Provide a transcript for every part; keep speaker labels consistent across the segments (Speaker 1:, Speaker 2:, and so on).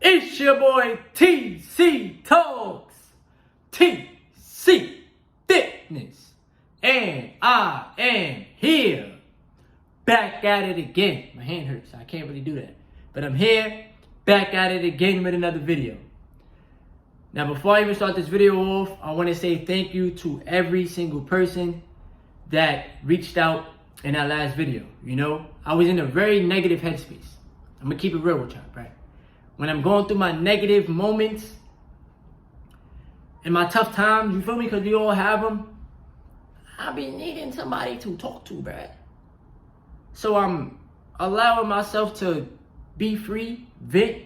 Speaker 1: It's your boy TC Talks, TC Fitness, and I am here, back at it again. My hand hurts, so I can't really do that. But I'm here, back at it again with another video. Now before I even start this video off, I want to say thank you to every single person that reached out in that last video. You know, I was in a very negative headspace. I'm going to keep it real with y'all, right? When I'm going through my negative moments and my tough times, you feel me? Because we all have them. I be needing somebody to talk to, bruh. So I'm allowing myself to be free, vent,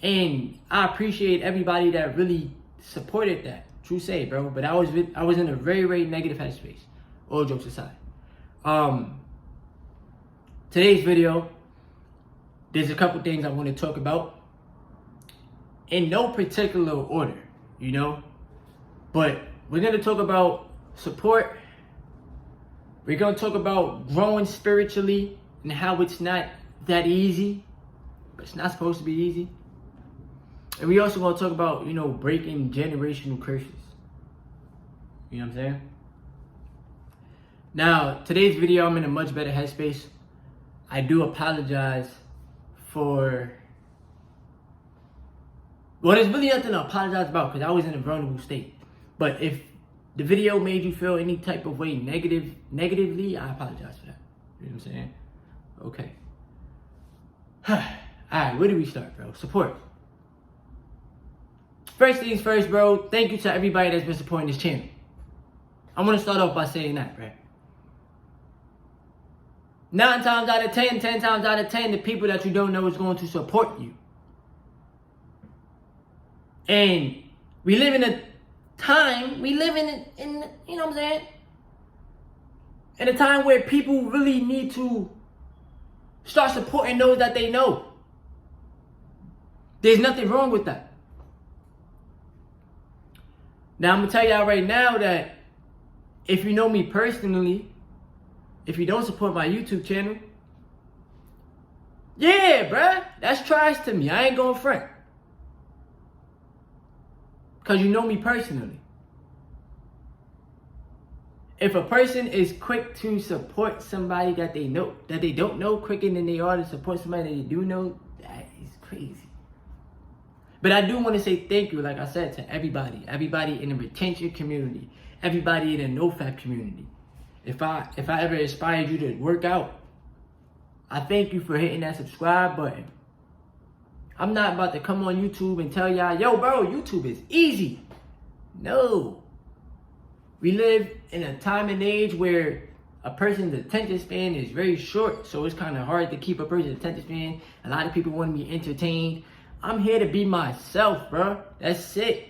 Speaker 1: and I appreciate everybody that really supported that. True say, bro. But I was in a very, very negative headspace. All jokes aside. Today's video, there's a couple things I want to talk about. In no particular order, you know, but we're going to talk about support. We're going to talk about growing spiritually and how it's not that easy, but it's not supposed to be easy. And we also going to talk about, you know, breaking generational curses. You know what I'm saying? Now, today's video, I'm in a much better headspace. I do apologize for... Well, there's really nothing to apologize about because I was in a vulnerable state. But if the video made you feel any type of way negatively, I apologize for that. You know what I'm saying? Okay. Alright, where do we start, bro? Support. First things first, bro. Thank you to everybody that's been supporting this channel. I want to start off by saying that, right? 9 times out of 10, 10 times out of 10, the people that you don't know is going to support you. And we live in a time, you know what I'm saying? In a time where people really need to start supporting those that they know. There's nothing wrong with that. Now, I'm going to tell y'all right now that if you know me personally, if you don't support my YouTube channel, yeah, bruh, that's trash to me. I ain't going front. Because you know me personally. If a person is quick to support somebody that they know, that they don't know, quicker than they are to support somebody that they do know, that is crazy. But I do want to say thank you, like I said, to everybody. Everybody in the retention community. Everybody in the NoFap community. If I ever inspired you to work out, I thank you for hitting that subscribe button. I'm not about to come on YouTube and tell y'all, yo, bro, YouTube is easy. No. We live in a time and age where a person's attention span is very short, so it's kind of hard to keep a person's attention span. A lot of people want to be entertained. I'm here to be myself, bro. That's it.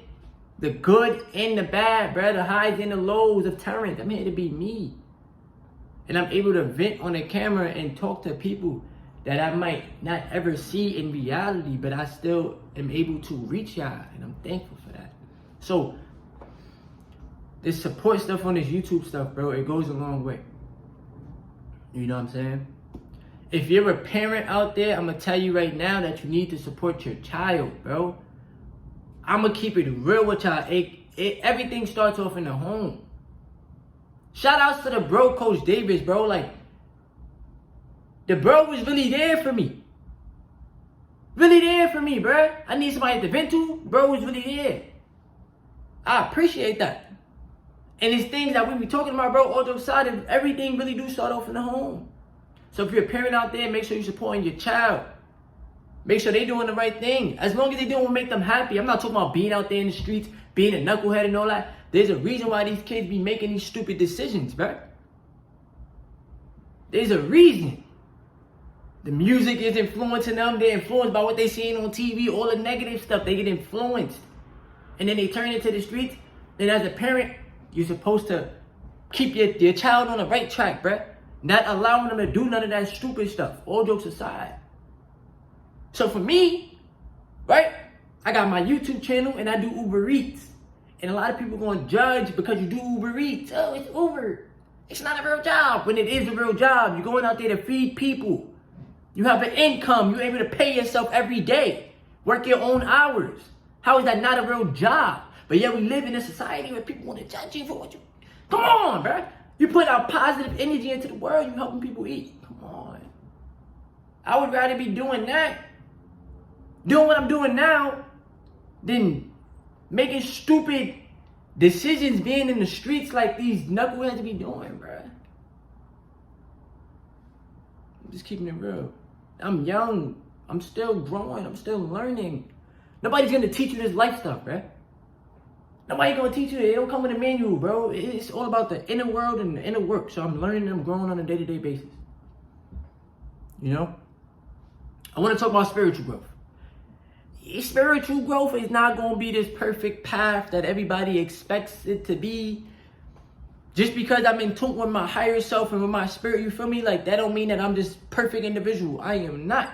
Speaker 1: The good and the bad, bro. The highs and the lows of Terrence. I'm here to be me. And I'm able to vent on the camera and talk to people that I might not ever see in reality, but I still am able to reach y'all, and I'm thankful for that. So, this support stuff on this YouTube stuff, bro, it goes a long way. You know what I'm saying? If you're a parent out there, I'm going to tell you right now that you need to support your child, bro. I'm going to keep it real with y'all. Everything starts off in the home. Shout outs to the bro, Coach Davis, bro. Like, the bro was really there for me. Really there for me, bro. I need somebody to vent to. Bro was really there. I appreciate that. And it's things that we be talking about, bro, all jokes aside, and everything really do start off in the home. So if you're a parent out there, make sure you're supporting your child. Make sure they're doing the right thing. As long as they doing what make them happy. I'm not talking about being out there in the streets, being a knucklehead and all that. There's a reason why these kids be making these stupid decisions, bro. There's a reason. The music is influencing them. They're influenced by what they're seeing on TV. All the negative stuff, they get influenced. And then they turn into the streets. Then as a parent, you're supposed to keep your child on the right track, bruh. Not allowing them to do none of that stupid stuff. All jokes aside. So for me, right, I got my YouTube channel and I do Uber Eats. And a lot of people going to judge because you do Uber Eats. Oh, it's Uber. It's not a real job. When it is a real job, you're going out there to feed people. You have an income. You're able to pay yourself every day. Work your own hours. How is that not a real job? But yet we live in a society where people want to judge you for what you... Come on, bro. You put out positive energy into the world. You helping people eat. Come on. I would rather be doing that, doing what I'm doing now, than making stupid decisions, being in the streets like these knuckleheads be doing, bro. I'm just keeping it real. I'm young. I'm still growing. I'm still learning. Nobody's gonna teach you this life stuff, bro. Nobody's gonna teach you it. It don't come with a manual, bro. It's all about the inner world and the inner work. So I'm learning and I'm growing on a day-to-day basis. You know? I want to talk about spiritual growth. Spiritual growth is not gonna be this perfect path that everybody expects it to be. Just because I'm in tune with my higher self and with my spirit, you feel me? Like, that don't mean that I'm this perfect individual. I am not.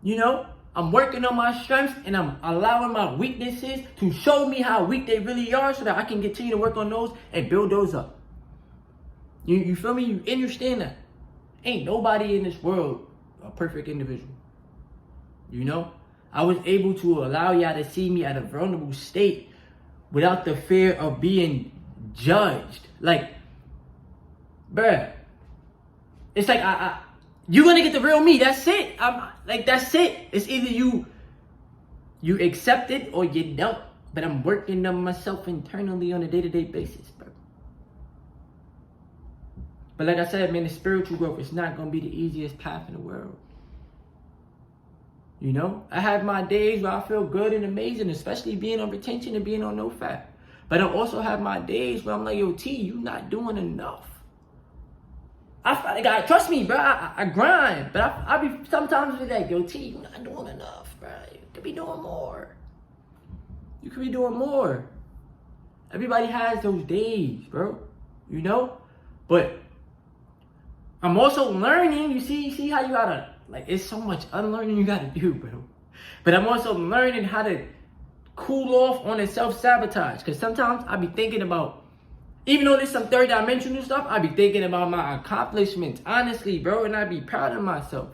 Speaker 1: You know? I'm working on my strengths and I'm allowing my weaknesses to show me how weak they really are so that I can continue to work on those and build those up. You feel me? You understand that? Ain't nobody in this world a perfect individual. You know? I was able to allow y'all to see me at a vulnerable state without the fear of being judged. Like, bruh, it's like you're gonna get the real me. That's it. I'm like, that's it. It's either you accept it or you don't. But I'm working on myself internally on a day-to-day basis, bro. But like I said, man, the spiritual growth is not gonna be the easiest path in the world. You know, I have my days where I feel good and amazing, especially being on retention and being on no fat. But I also have my days where I'm like, yo, T, you not doing enough. I trust me, bro. I grind, but I be sometimes be like, yo, T, you not doing enough, bro. You could be doing more. You could be doing more. Everybody has those days, bro. You know, but I'm also learning. You see how you gotta, like, it's so much unlearning you gotta do, bro. But I'm also learning how to cool off on the self-sabotage. Because sometimes I be thinking about, even though there's some third dimensional stuff, I be thinking about my accomplishments, honestly, bro. And I be proud of myself.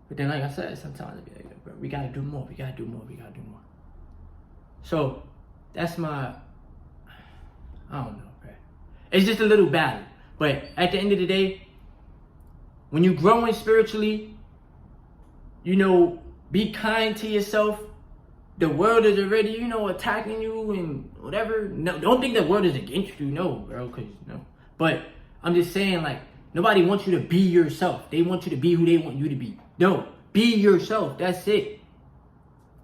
Speaker 1: But then, like I said, sometimes I be like, bro, we gotta do more. We gotta do more. So, that's my, I don't know, bro. It's just a little battle. But at the end of the day, when you're growing spiritually, you know, be kind to yourself. The world is already, you know, attacking you and whatever. No, don't think the world is against you, no, bro, because, no. But I'm just saying, like, nobody wants you to be yourself. They want you to be who they want you to be. No, be yourself. That's it.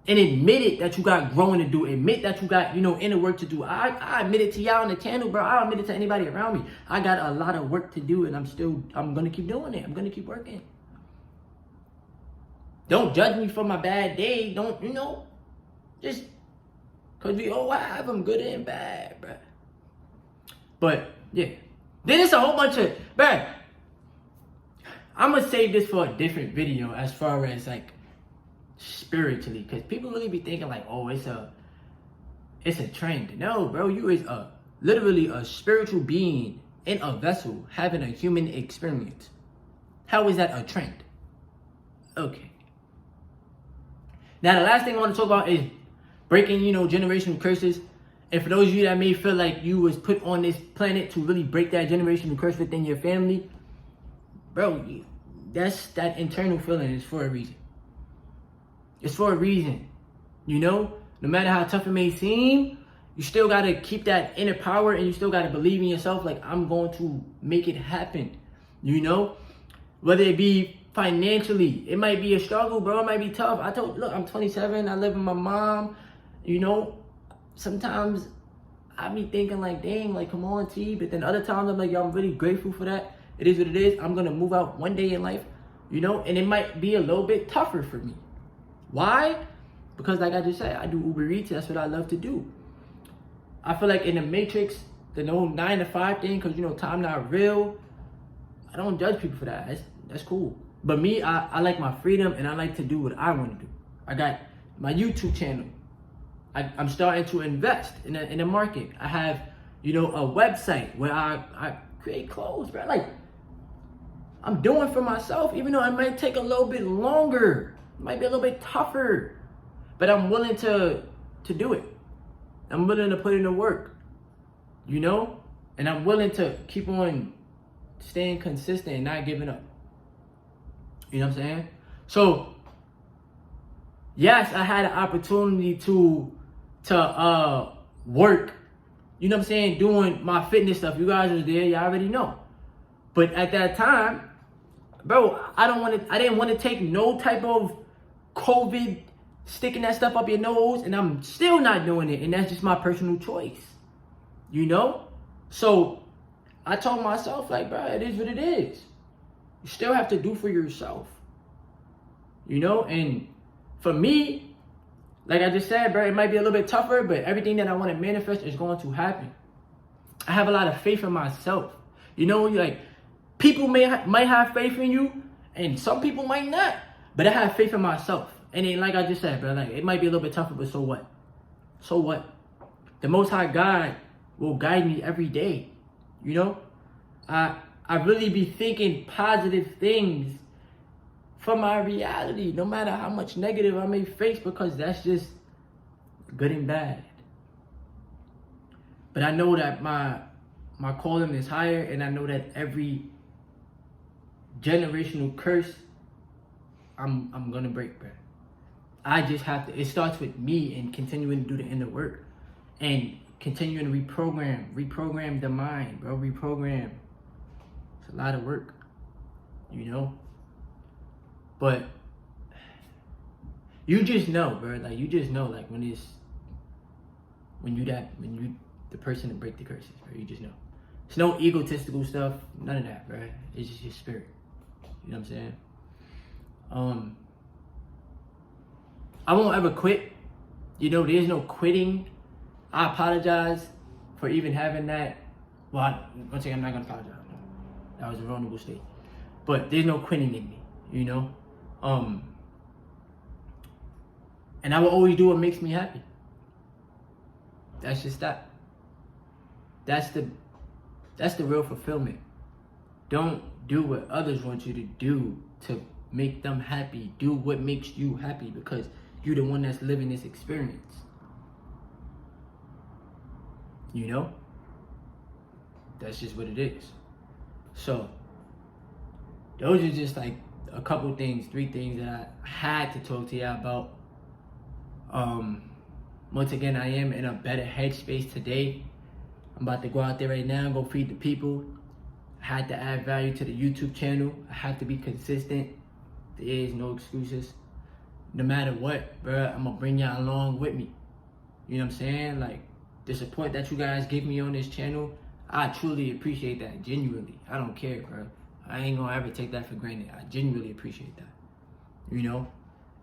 Speaker 1: And admit it that you got growing to do. Admit that you got, you know, inner work to do. I admit it to y'all on the channel, bro. I admit it to anybody around me. I got a lot of work to do, and I'm going to keep doing it. I'm going to keep working. Don't judge me for my bad day. Don't, you know, just because we all have them, good and bad, bro. But, yeah. Then it's a whole bunch of, bro, I'm going to save this for a different video as far as, like, spiritually. Because people really be thinking, like, oh, it's a trend. No, bro, you is literally a spiritual being in a vessel having a human experience. How is that a trend? Okay. Now, the last thing I want to talk about is breaking, you know, generational curses. And for those of you that may feel like you was put on this planet to really break that generational curse within your family, bro, that's that internal feeling is for a reason. It's for a reason. You know, no matter how tough it may seem, you still got to keep that inner power and you still got to believe in yourself. Like, I'm going to make it happen. You know, whether it be financially, it might be a struggle, bro. It might be tough. Look, I'm 27. I live with my mom. You know, sometimes I be thinking like, dang, like, come on, T. But then other times I'm like, yo, I'm really grateful for that. It is what it is. I'm going to move out one day in life, you know, and it might be a little bit tougher for me. Why? Because like I just said, I do Uber Eats. That's what I love to do. I feel like in the Matrix, the no 9 to 5 thing, because, you know, time not real. I don't judge people for that. That's cool. But me, I like my freedom and I like to do what I want to do. I got my YouTube channel. I'm starting to invest in the market. I have, you know, a website where I create clothes, bro. Like, I'm doing for myself, even though it might take a little bit longer. It might be a little bit tougher. But I'm willing to do it. I'm willing to put in the work. You know? And I'm willing to keep on staying consistent and not giving up. You know what I'm saying? So, yes, I had an opportunity to work, you know what I'm saying, doing my fitness stuff. You guys was there, y'all already know. But at that time, bro, I didn't want to take no type of COVID, sticking that stuff up your nose, and I'm still not doing it, and that's just my personal choice. You know? So I told myself, like, bro, it is what it is. You still have to do for yourself. You know? And for me, like I just said, bro, it might be a little bit tougher, but everything that I want to manifest is going to happen. I have a lot of faith in myself. You know, like, people might have faith in you, and some people might not. But I have faith in myself. And then, like I just said, bro, like, it might be a little bit tougher, but so what? So what? The Most High God will guide me every day. You know? I really be thinking positive things for my reality, no matter how much negative I may face, because that's just good and bad. But I know that my calling is higher, and I know that every generational curse I'm gonna break, bro. I just have to. It starts with me and continuing to do the inner work and continuing to reprogram the mind, bro. Reprogram. It's a lot of work, you know. But you just know, bro. Like, you just know, like, when you the person to break the curses, bro. You just know. It's no egotistical stuff, none of that, bro. It's just your spirit. You know what I'm saying? I won't ever quit. You know, there's no quitting. I apologize for even having that. Well, once again, I'm not gonna apologize. No. That was a vulnerable state. But there's no quitting in me, you know? And I will always do what makes me happy. That's just that. That's the real fulfillment. Don't do what others want you to do to make them happy. Do what makes you happy, because you're the one that's living this experience. You know? That's just what it is. So, those are just like a couple things, 3 things that I had to talk to you about. Once again, I am in a better headspace today. I'm about to go out there right now and go feed the people. I had to add value to the YouTube channel. I have to be consistent. There is no excuses. No matter what, bro, I'm gonna bring y'all along with me. You know what I'm saying? Like, the support that you guys give me on this channel, I truly appreciate that, genuinely. I don't care, bro. I ain't gonna ever take that for granted. I genuinely appreciate that. You know?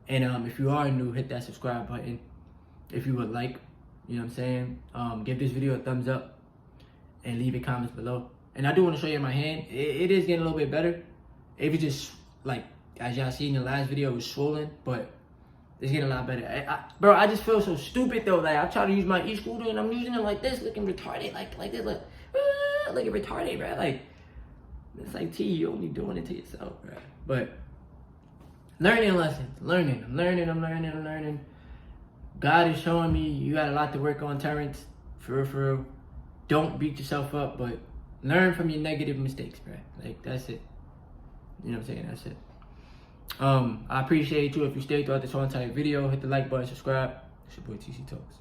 Speaker 1: And if you are new, hit that subscribe button. If you would like, you know what I'm saying? Give this video a thumbs up and leave your comments below. And I do want to show you my hand. It is getting a little bit better. It was just, like, as y'all see in the last video, it was swollen, but it's getting a lot better. Bro, I just feel so stupid, though. Like, I try to use my e-scooter, and I'm using it like this, looking retarded, like this, looking retarded, bro. Like, it's like, T, you only doing it to yourself, bro. But learning lessons, I'm learning. God is showing me you got a lot to work on, Terrence. For real. Don't beat yourself up, but learn from your negative mistakes, bro. Like, that's it. You know what I'm saying? That's it. I appreciate you if you stayed throughout this whole entire video. Hit the like button, subscribe. It's your boy TC Talks.